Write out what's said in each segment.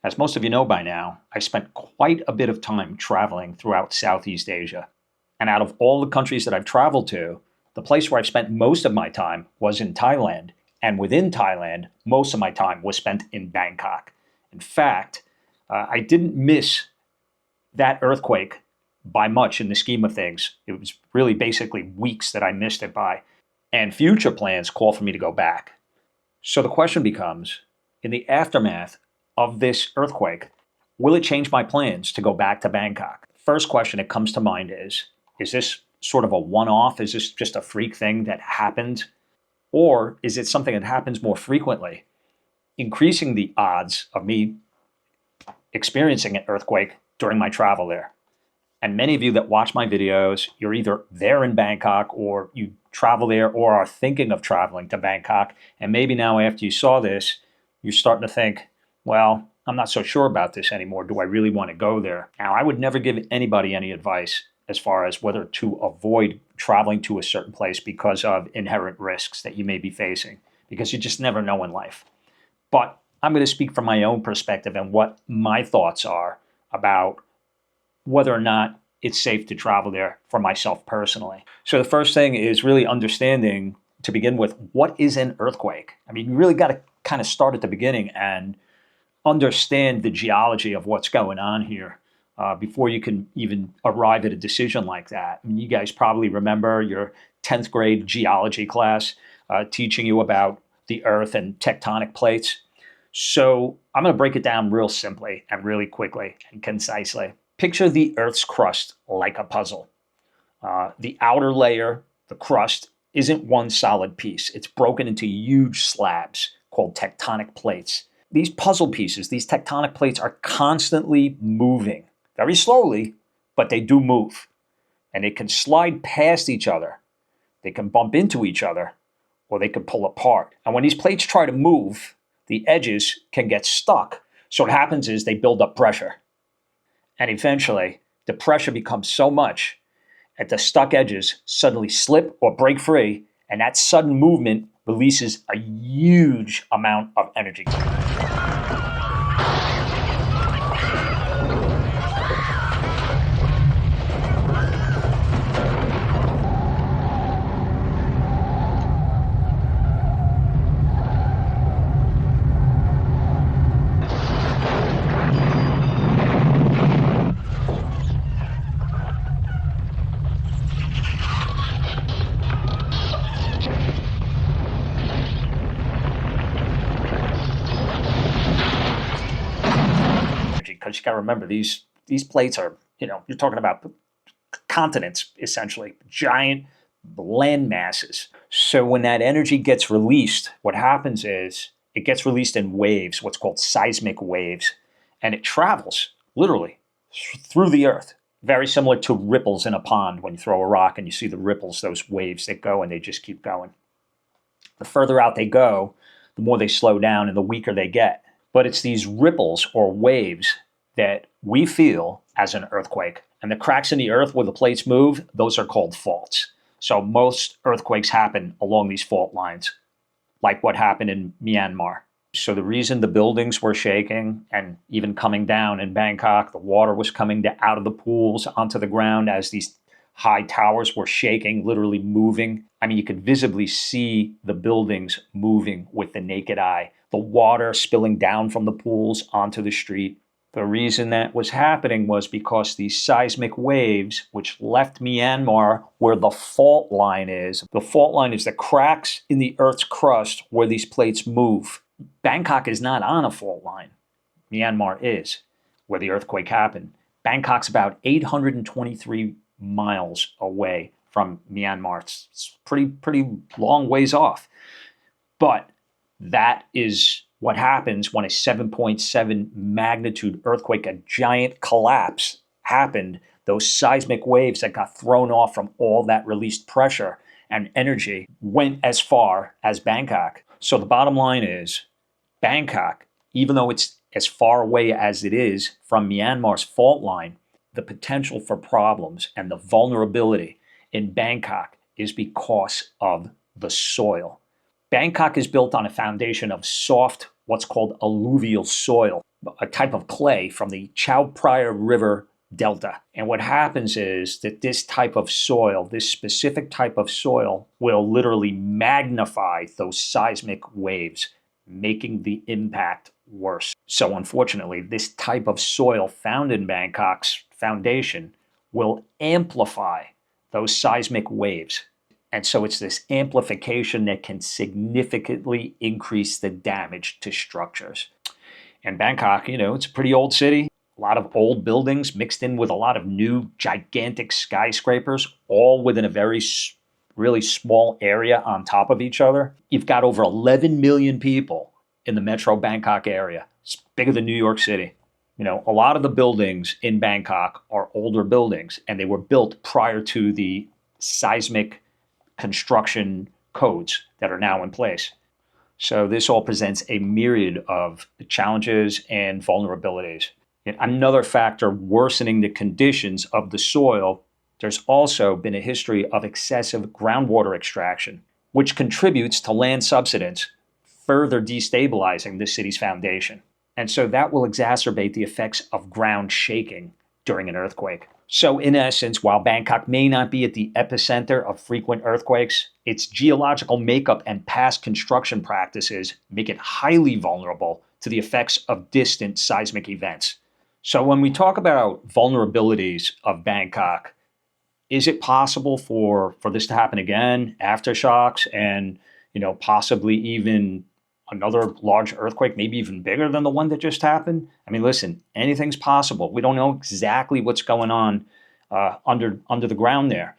As most of you know by now, I spent quite a bit of time traveling throughout Southeast Asia. And out of all the countries that I've traveled to, the place where I've spent most of my time was in Thailand. And within Thailand, most of my time was spent in Bangkok. In fact, I didn't miss that earthquake by much in the scheme of things. It was really basically weeks that I missed it by. And future plans call for me to go back. So the question becomes, in the aftermath of this earthquake, will it change my plans to go back to Bangkok? First question that comes to mind is this sort of a one-off? Is this just a freak thing that happened? Or is it something that happens more frequently, increasing the odds of me experiencing an earthquake during my travel there? And many of you that watch my videos, you're either there in Bangkok or you travel there or are thinking of traveling to Bangkok. And maybe now after you saw this, you're starting to think, well, I'm not so sure about this anymore. Do I really want to go there? Now, I would never give anybody any advice as far as whether to avoid traveling to a certain place because of inherent risks that you may be facing, because you just never know in life. But I'm going to speak from my own perspective and what my thoughts are about whether or not it's safe to travel there for myself personally. So the first thing is really understanding, to begin with, what is an earthquake? I mean, you really got to kind of start at the beginning and understand the geology of what's going on here before you can even arrive at a decision like that. I mean, you guys probably remember your 10th grade geology class teaching you about the earth and tectonic plates. So I'm going to break it down real simply and really quickly and concisely. Picture the Earth's crust like a puzzle. The outer layer, the crust, isn't one solid piece. It's broken into huge slabs called tectonic plates. These puzzle pieces, these tectonic plates, are constantly moving, very slowly, but they do move. And they can slide past each other. They can bump into each other, or they can pull apart. And when these plates try to move, the edges can get stuck. So what happens is they build up pressure. And eventually, the pressure becomes so much that the stuck edges suddenly slip or break free, and that sudden movement releases a huge amount of energy. Because you got to remember, these plates are, you're talking about continents, essentially, giant land masses. So when that energy gets released, what happens is it gets released in waves, what's called seismic waves, and it travels literally through the earth. Very similar to ripples in a pond when you throw a rock and you see the ripples, those waves that go and they just keep going. The further out they go, the more they slow down and the weaker they get. But it's these ripples or waves that we feel as an earthquake. And the cracks in the earth where the plates move, those are called faults. So most earthquakes happen along these fault lines, like what happened in Myanmar. So the reason the buildings were shaking and even coming down in Bangkok, the water was coming out of the pools onto the ground as these high towers were shaking, literally moving. I mean, you could visibly see the buildings moving with the naked eye, the water spilling down from the pools onto the street. The reason that was happening was because these seismic waves, which left Myanmar where the fault line is the cracks in the Earth's crust where these plates move. Bangkok is not on a fault line. Myanmar is, where the earthquake happened. Bangkok's about 823 miles away from Myanmar. It's pretty long ways off. But that is what happens when a 7.7 magnitude earthquake, a giant collapse, happened. Those seismic waves that got thrown off from all that released pressure and energy went as far as Bangkok. So the bottom line is, Bangkok, even though it's as far away as it is from Myanmar's fault line, the potential for problems and the vulnerability in Bangkok is because of the soil. Bangkok is built on a foundation of soft what's called alluvial soil, a type of clay from the Chao Phraya River Delta. And what happens is that this type of soil, this specific type of soil, will literally magnify those seismic waves, making the impact worse. So unfortunately, this type of soil found in Bangkok's foundation will amplify those seismic waves. And so it's this amplification that can significantly increase the damage to structures. And Bangkok, it's a pretty old city. A lot of old buildings mixed in with a lot of new gigantic skyscrapers, all within a very really small area on top of each other. You've got over 11 million people in the metro Bangkok area. It's bigger than New York City. A lot of the buildings in Bangkok are older buildings, and they were built prior to the seismic construction codes that are now in place. So this all presents a myriad of challenges and vulnerabilities. And another factor worsening the conditions of the soil, there's also been a history of excessive groundwater extraction, which contributes to land subsidence, further destabilizing the city's foundation. And so that will exacerbate the effects of ground shaking during an earthquake. So in essence, while Bangkok may not be at the epicenter of frequent earthquakes, its geological makeup and past construction practices make it highly vulnerable to the effects of distant seismic events. So when we talk about vulnerabilities of Bangkok, is it possible for this to happen again, aftershocks, and possibly even another large earthquake, maybe even bigger than the one that just happened? I mean, listen, anything's possible. We don't know exactly what's going on under the ground there.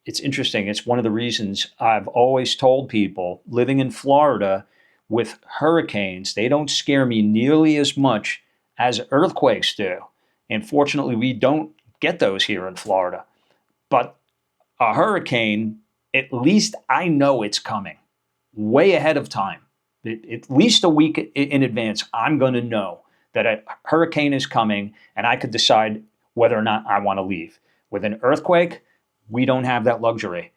It's interesting. It's one of the reasons I've always told people living in Florida with hurricanes, they don't scare me nearly as much as earthquakes do. And fortunately, we don't get those here in Florida. But a hurricane, at least I know it's coming way ahead of time. At least a week in advance, I'm going to know that a hurricane is coming, and I could decide whether or not I want to leave. With an earthquake, we don't have that luxury.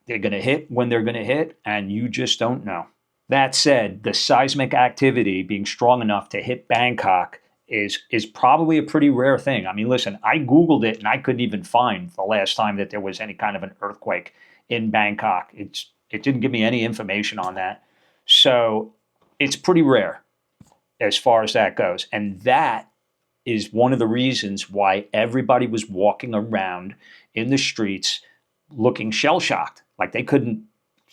They're going to hit when they're going to hit, and you just don't know. That said, the seismic activity being strong enough to hit Bangkok is probably a pretty rare thing. I mean, listen, I Googled it, and I couldn't even find the last time that there was any kind of an earthquake in Bangkok. It didn't give me any information on that. So it's pretty rare as far as that goes. And that is one of the reasons why everybody was walking around in the streets looking shell-shocked, like they couldn't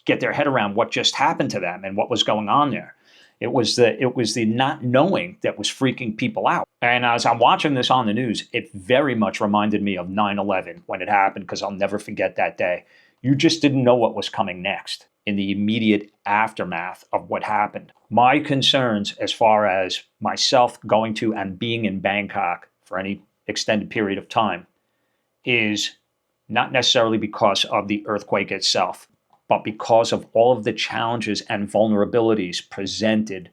get their head around what just happened to them and what was going on there. It was the not knowing that was freaking people out. And as I'm watching this on the news, it very much reminded me of 9/11 when it happened, because I'll never forget that day. You just didn't know what was coming next in the immediate aftermath of what happened. My concerns as far as myself going to and being in Bangkok for any extended period of time is not necessarily because of the earthquake itself, but because of all of the challenges and vulnerabilities presented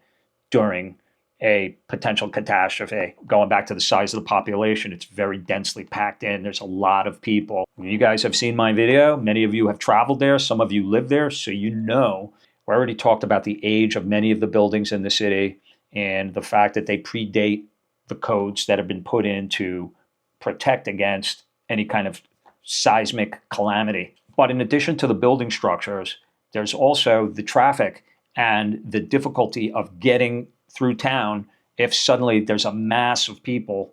during a potential catastrophe. Going back to the size of the population, it's very densely packed in. There's a lot of people. You guys have seen my video. Many of you have traveled there. Some of you live there, so you know. We already talked about the age of many of the buildings in the city and the fact that they predate the codes that have been put in to protect against any kind of seismic calamity. But in addition to the building structures, there's also the traffic and the difficulty of getting through town if suddenly there's a mass of people,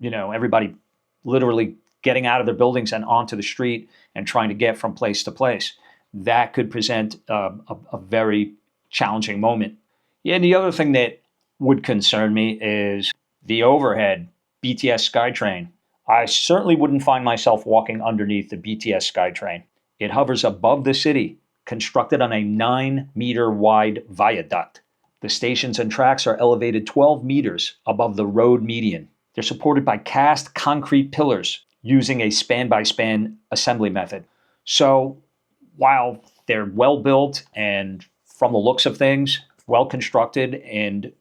everybody literally getting out of their buildings and onto the street and trying to get from place to place. That could present a very challenging moment. Yeah, and the other thing that would concern me is the overhead BTS SkyTrain. I certainly wouldn't find myself walking underneath the BTS SkyTrain. It hovers above the city, constructed on a 9-meter wide viaduct. The stations and tracks are elevated 12 meters above the road median. They're supported by cast concrete pillars using a span-by-span assembly method. So while they're well built and, from the looks of things, well constructed and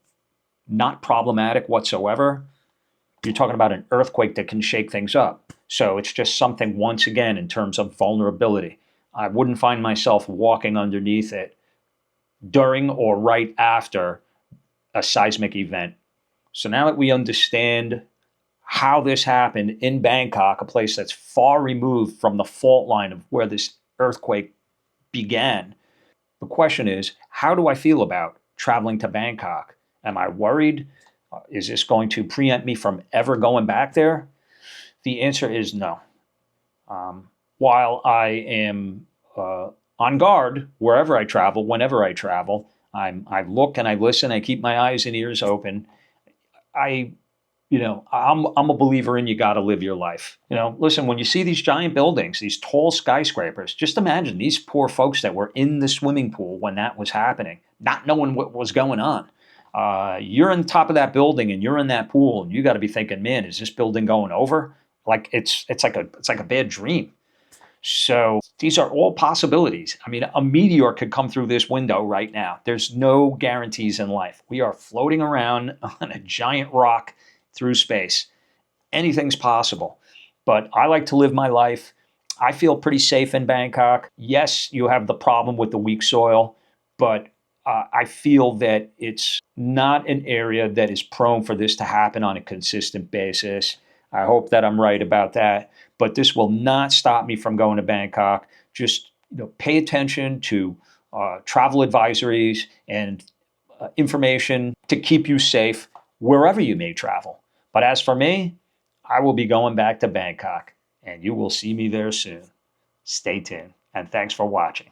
not problematic whatsoever, you're talking about an earthquake that can shake things up. So it's just something, once again, in terms of vulnerability. I wouldn't find myself walking underneath it during or right after a seismic event. So now that we understand how this happened in Bangkok, a place that's far removed from the fault line of where this earthquake began, the question is, how do I feel about traveling to Bangkok? Am I worried? Is this going to preempt me from ever going back there? The answer is no. While I am on guard wherever I travel, whenever I travel, I look and I listen, I keep my eyes and ears open. I'm a believer in you got to live your life. Listen, when you see these giant buildings, these tall skyscrapers, just imagine these poor folks that were in the swimming pool when that was happening, not knowing what was going on. You're on top of that building and you're in that pool, and you got to be thinking, man, is this building going over? Like it's like a bad dream. So these are all possibilities. I mean, a meteor could come through this window right now. There's no guarantees in life. We are floating around on a giant rock through space. Anything's possible. But I like to live my life. I feel pretty safe in Bangkok. Yes, you have the problem with the weak soil, but I feel that it's not an area that is prone for this to happen on a consistent basis. I hope that I'm right about that. But this will not stop me from going to Bangkok. Just pay attention to travel advisories and information to keep you safe wherever you may travel. But as for me, I will be going back to Bangkok, and you will see me there soon. Stay tuned, and thanks for watching.